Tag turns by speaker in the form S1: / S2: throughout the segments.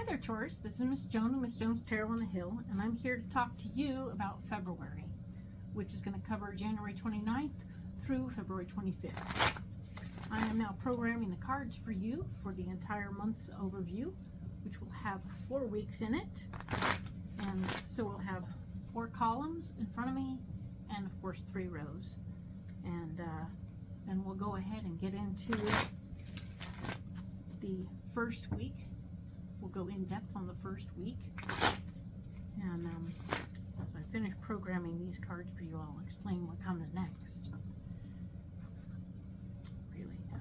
S1: Hi there, Taurus. This is Miss Joan of Miss Joan's Tarot on the Hill, and I'm here to talk to you about February, which is going to cover January 29th through February 25th. I am now programming the cards for you for the entire month's overview, which will have 4 weeks in it. And so we'll have 4 columns in front of me and, of course, 3 rows. And then we'll go ahead and get into the first week. We'll go in depth on the first week, and as I finish programming these cards for you, I'll explain what comes next. Really now.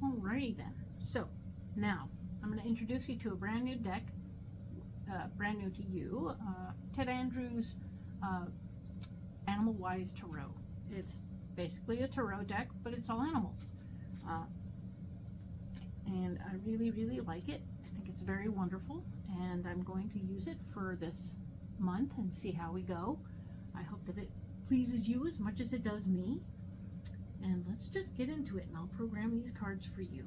S1: Alrighty then, so now I'm going to introduce you to a brand new deck, brand new to you, Ted Andrews Animal Wise Tarot. It's basically a tarot deck, but it's all animals, and I really like it. I think it's very wonderful, and I'm going to use it for this month and see how we go. I hope that it pleases you as much as it does me. And let's just get into it, and I'll program these cards for you.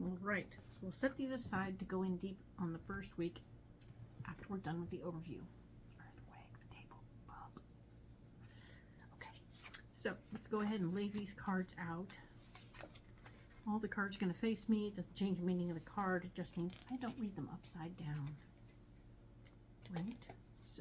S1: All right. So we'll set these aside to go in deep on the first week after we're done with the overview. Okay, so let's go ahead and lay these cards out. All the cards are going to face me. It doesn't change the meaning of the card. It just means I don't read them upside down. Right? So.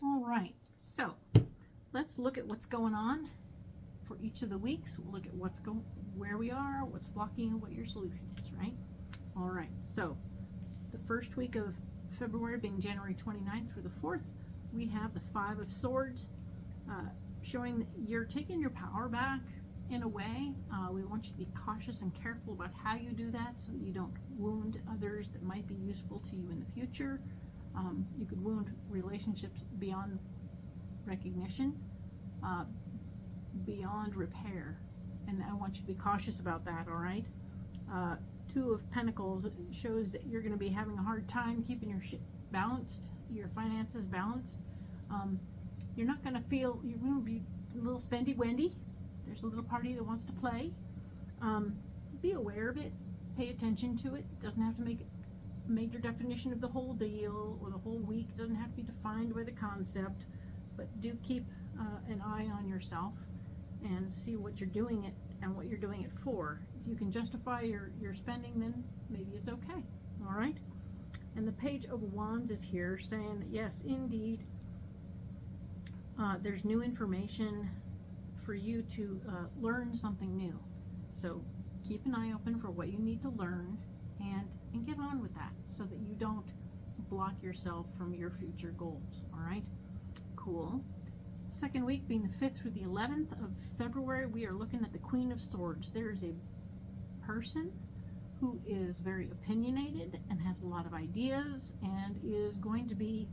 S1: All right, so let's look at what's going on for each of the weeks. We'll look at where we are, what's blocking, and what your solution is, right? All right, so the first week of February being January 29th through the 4th, we have the 5 of Swords, showing that you're taking your power back in a way. We want you to be cautious and careful about how you do that so that you don't wound others that might be useful to you in the future. You could wound relationships beyond recognition, beyond repair, and I want you to be cautious about that, all right? 2 of Pentacles shows that you're going to be having a hard time keeping your shit balanced, your finances balanced. You're not going to feel, you're going to be a little spendy-wendy. There's a little party that wants to play. Be aware of it. Pay attention to it. It doesn't have to make it major definition of the whole deal or the whole week. It doesn't have to be defined by the concept, but do keep an eye on yourself and see what you're doing it and what you're doing it for. If you can justify your spending, then maybe it's okay. All right. And the Page of Wands is here saying that yes, indeed, there's new information for you to learn something new. So keep an eye open for what you need to learn and get on with that so that you don't block yourself from your future goals. All right, cool. Second week being the 5th through the 11th of February, we are looking at the Queen of Swords. There is a person who is very opinionated and has a lot of ideas and is going to be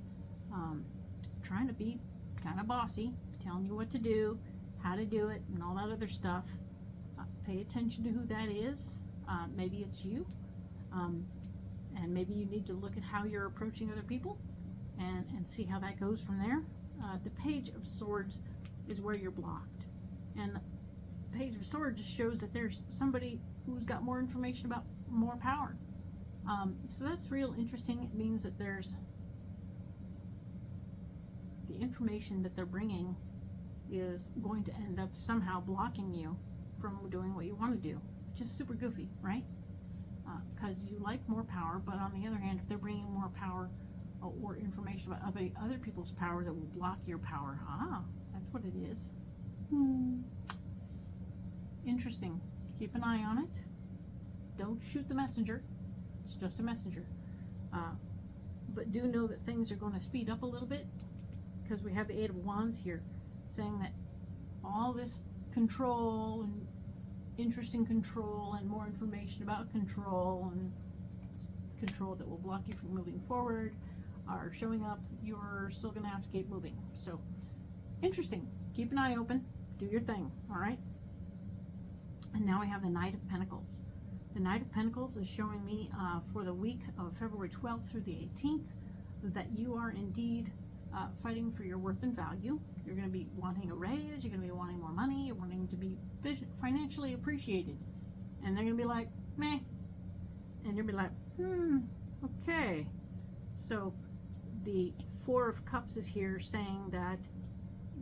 S1: trying to be kind of bossy, telling you what to do, how to do it, and all that other stuff. Pay attention to who that is. Maybe it's you. And And maybe you need to look at how you're approaching other people and see how that goes from there. The Page of Swords is where you're blocked. And the Page of Swords just shows that there's somebody who's got more information about more power. So that's real interesting. It means that there's the information that they're bringing is going to end up somehow blocking you from doing what you want to do, which is super goofy, right? Because you like more power, but on the other hand, if they're bringing more power or information about other people's power that will block your power, that's what it is. Interesting. Keep an eye on it. Don't shoot the messenger. It's just a messenger. But do know that things are going to speed up a little bit, because we have the Eight of Wands here saying that all this control and interesting control and more information about control and control that will block you from moving forward are showing up. You're still going to have to keep moving. So interesting. Keep an eye open. Do your thing. All right. And now we have the Knight of Pentacles. The Knight of Pentacles is showing me for the week of February 12th through the 18th that you are indeed fighting for your worth and value. You're going to be wanting a raise. You're going to be wanting more money. You're wanting to be financially appreciated. And they're going to be like, meh. And you'll be like, okay. So the Four of Cups is here saying that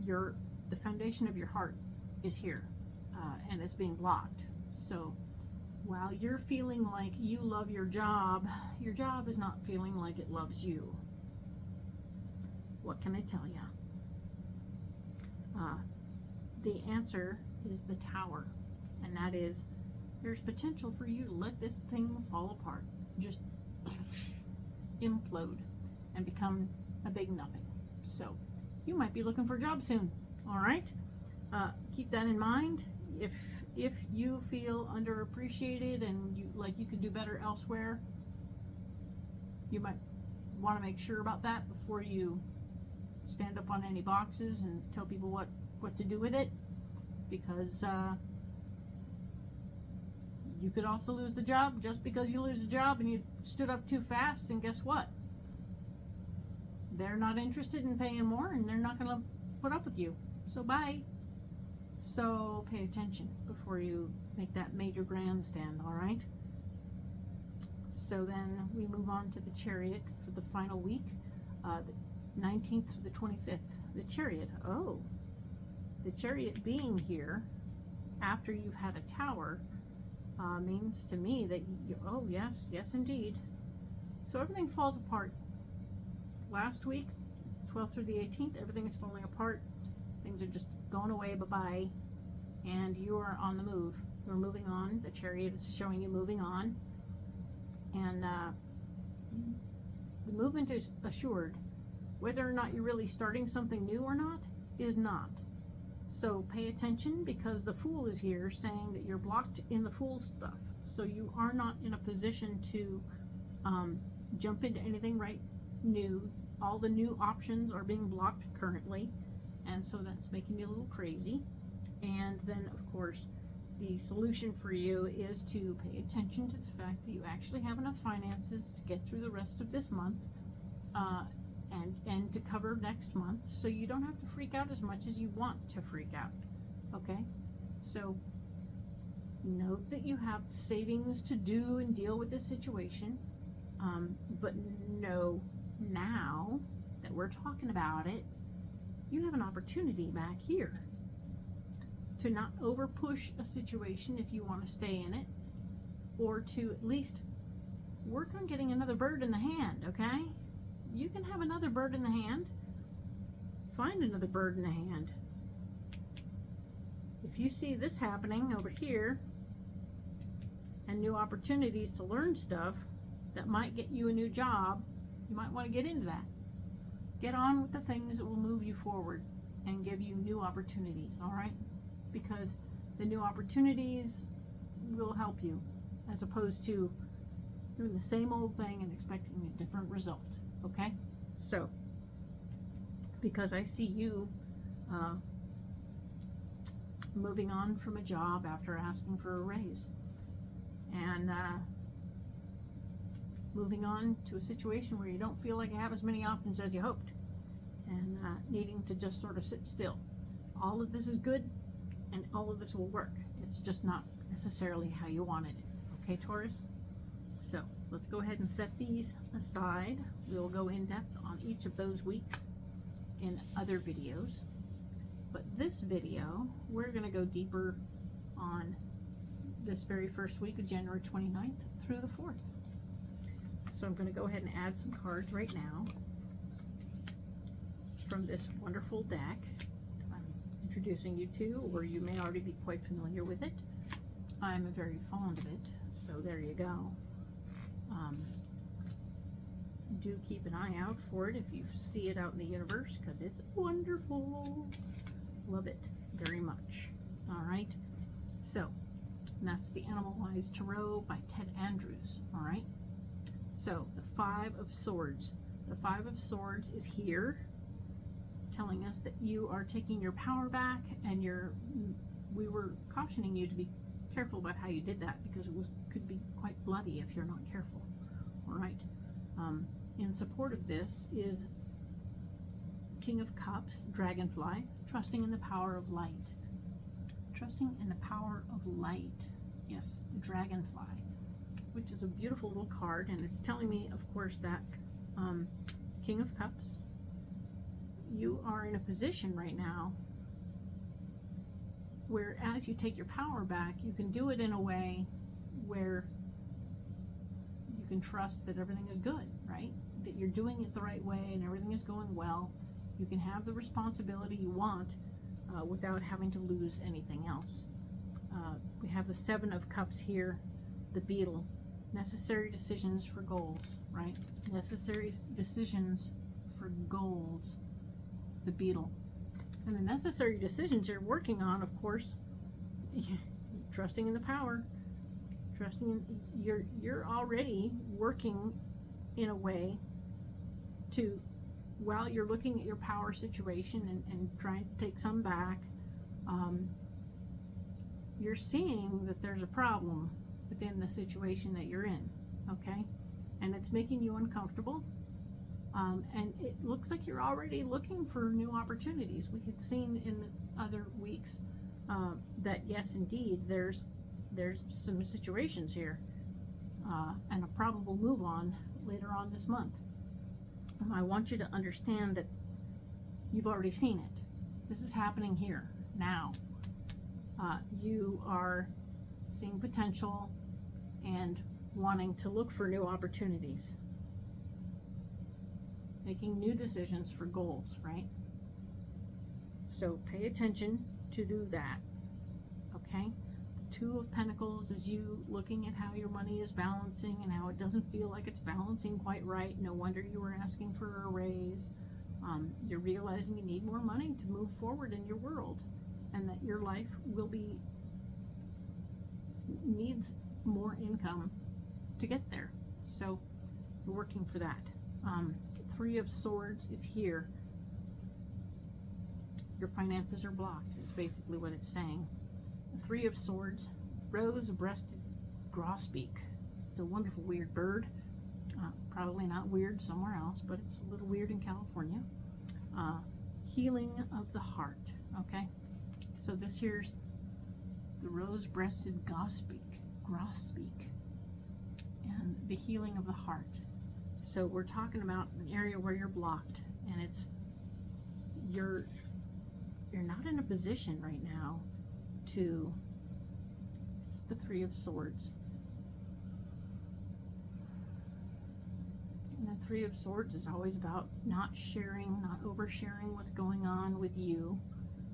S1: the foundation of your heart is here and it's being blocked. So while you're feeling like you love your job is not feeling like it loves you. What can I tell you? The answer is the Tower, and that is there's potential for you to let this thing fall apart, just implode and become a big nothing. So you might be looking for a job soon. All right, keep that in mind. If you feel underappreciated and you could do better elsewhere, you might want to make sure about that before you stand up on any boxes and tell people what to do with it, because you could also lose the job just because you lose the job and you stood up too fast, and guess what? They're not interested in paying more and they're not going to put up with you. So bye. So pay attention before you make that major grandstand, all right? So then we move on to the Chariot for the final week, the 19th to the 25th. The Chariot, the Chariot being here after you've had a Tower means to me that yes indeed. So everything falls apart. Last week, 12th through the 18th, everything is falling apart. Things are just going away, bye-bye, and you are on the move. You're moving on. The Chariot is showing you moving on, and the movement is assured. Whether or not you're really starting something new or not is not. So pay attention, because the Fool is here saying that you're blocked in the Fool stuff. So you are not in a position to jump into anything new. All the new options are being blocked currently, and so that's making you a little crazy. And then of course the solution for you is to pay attention to the fact that you actually have enough finances to get through the rest of this month and to cover next month, so you don't have to freak out as much as you want to freak out. Okay, so note that you have savings to do and deal with this situation, but know now that we're talking about it, you have an opportunity back here to not over push a situation if you want to stay in it, or to at least work on getting another bird in the hand. Okay, you can have another bird in the hand. Find another bird in the hand. If you see this happening over here and new opportunities to learn stuff that might get you a new job, you might want to get into that. Get on with the things that will move you forward and give you new opportunities, all right? Because the new opportunities will help you, as opposed to doing the same old thing and expecting a different result, okay? So, because I see you moving on from a job after asking for a raise. And moving on to a situation where you don't feel like you have as many options as you hoped, and needing to just sort of sit still. All of this is good, and all of this will work. It's just not necessarily how you wanted it. Okay, Taurus? So let's go ahead and set these aside. We'll go in depth on each of those weeks in other videos. But this video, we're going to go deeper on this very first week of January 29th through the 4th. So I'm going to go ahead and add some cards right now from this wonderful deck I'm introducing you to, or you may already be quite familiar with it. I'm very fond of it, so there you go. Do keep an eye out for it if you see it out in the universe, because it's wonderful. Love it very much. All right, so that's the Animalized Tarot by Ted Andrews. All right, so the Five of Swords. The Five of Swords is here, telling us that you are taking your power back, and we were cautioning you to be careful about how you did that, because it could be quite bloody if you're not careful. All right. In support of this is King of Cups, Dragonfly, trusting in the power of light. Trusting in the power of light. Yes, the Dragonfly, which is a beautiful little card, and it's telling me, of course, that King of Cups, you are in a position right now where, as you take your power back, you can do it in a way where you can trust that everything is good, right? That you're doing it the right way and everything is going well. You can have the responsibility you want without having to lose anything else. We have the Seven of Cups here, the Beetle. Necessary decisions for goals, right? Necessary decisions for goals, the Beetle. And the necessary decisions you're working on, of course, trusting in the power, trusting in, you're already working in a way to, while you're looking at your power situation and trying to take some back, you're seeing that there's a problem within the situation that you're in, okay? And it's making you uncomfortable. And it looks like you're already looking for new opportunities. We had seen in the other weeks that yes, indeed, there's some situations here and a probable move on later on this month. And I want you to understand that you've already seen it. This is happening here now. You are seeing potential and wanting to look for new opportunities. Making new decisions for goals, right? So pay attention to do that, okay? The Two of Pentacles is you looking at how your money is balancing and how it doesn't feel like it's balancing quite right. No wonder you were asking for a raise. You're realizing you need more money to move forward in your world, and that your life needs more income to get there. So you're working for that. Three of Swords is here. Your finances are blocked, is basically what it's saying. The Three of Swords, rose-breasted grosbeak. It's a wonderful weird bird. Probably not weird somewhere else, but it's a little weird in California. Healing of the heart, okay? So this here's the rose-breasted grosbeak, and the healing of the heart. So we're talking about an area where you're blocked, and you're not in a position right now to, it's the Three of Swords. And the Three of Swords is always about not sharing, not oversharing what's going on with you,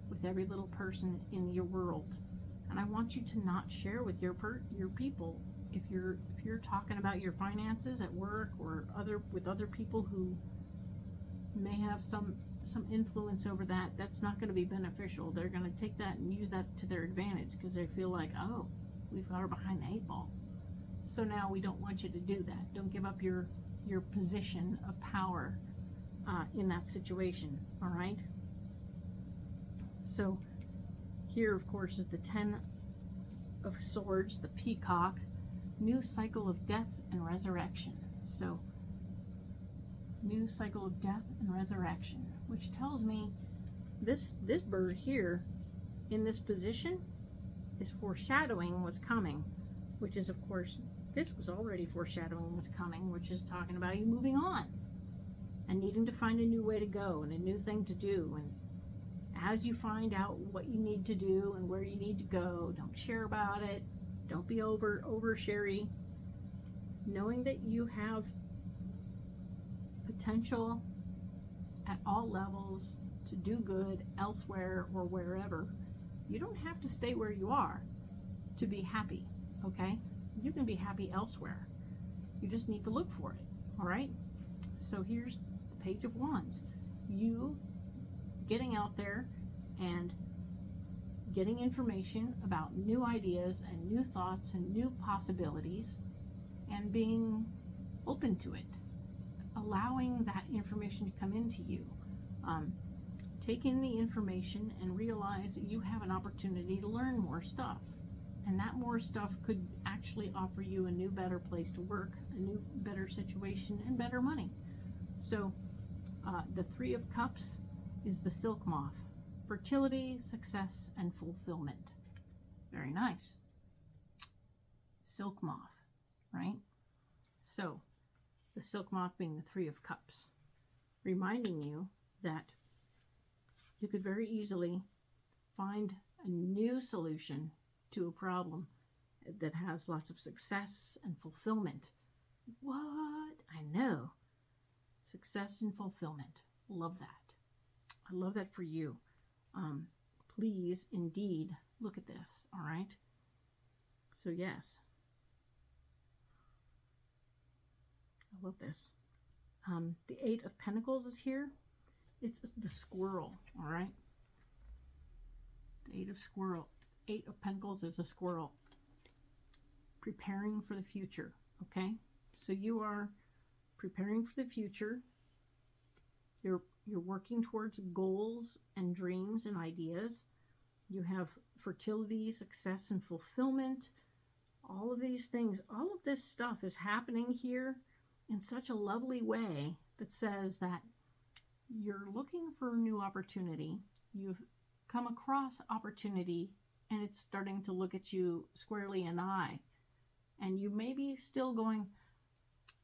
S1: with every little person in your world. And I want you to not share with your people. If you're talking about your finances at work or with other people who may have some influence over that, that's not going to be beneficial. They're going to take that and use that to their advantage, because they feel like, oh, we've got her behind the 8 ball. So now we don't want you to do that. Don't give up your position of power in that situation. All right. So here, of course, is the Ten of Swords, the Peacock. New cycle of death and resurrection. So, new cycle of death and resurrection, which tells me this bird here in this position is foreshadowing what's coming, which is, of course, this was already foreshadowing what's coming, which is talking about you moving on and needing to find a new way to go and a new thing to do. And as you find out what you need to do and where you need to go, don't share about it. Don't be over-sherry. Knowing that you have potential at all levels to do good elsewhere or wherever. You don't have to stay where you are to be happy, okay? You can be happy elsewhere. You just need to look for it, all right? So here's the Page of Wands. You getting out there and getting information about new ideas and new thoughts and new possibilities and being open to it, allowing that information to come into you. Take in the information and realize that you have an opportunity to learn more stuff. And that more stuff could actually offer you a new, better place to work, a new, better situation, and better money. So the Three of Cups is the Silk Moth. Fertility, success, and fulfillment. Very nice. Silk Moth, right? So the Silk Moth being the Three of Cups, reminding you that you could very easily find a new solution to a problem that has lots of success and fulfillment. What? I know. Success and fulfillment. Love that. I love that for you. Please, indeed, look at this, all right? So, yes. I love this. The Eight of Pentacles is here. It's the squirrel, all right? The Eight of Pentacles is a squirrel. Preparing for the future, okay? So you are preparing for the future. You're working towards goals and dreams and ideas. You have fertility, success, and fulfillment. All of these things, all of this stuff is happening here in such a lovely way that says that you're looking for a new opportunity. You've come across opportunity and it's starting to look at you squarely in the eye. And you may be still going,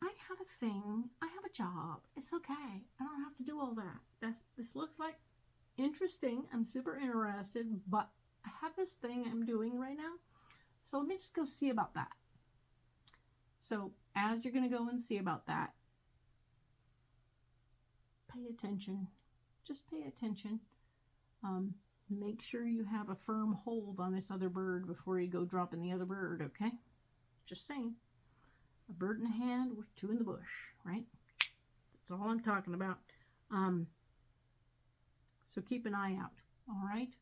S1: I have a thing, I have a job, it's okay, I don't have to do all that. This looks like interesting, I'm super interested, but I have this thing I'm doing right now, so let me just go see about that. So as you're going to go and see about that, pay attention. Just pay attention. Make sure you have a firm hold on this other bird before you go dropping the other bird, okay? Just saying. A bird in the hand with two in the bush, right? That's all I'm talking about. So keep an eye out, all right?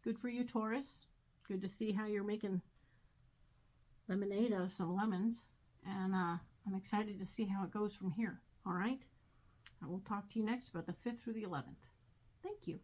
S1: Good for you, Taurus. Good to see how you're making lemonade out of some lemons. And I'm excited to see how it goes from here, all right? I will talk to you next about the 5th through the 11th. Thank you.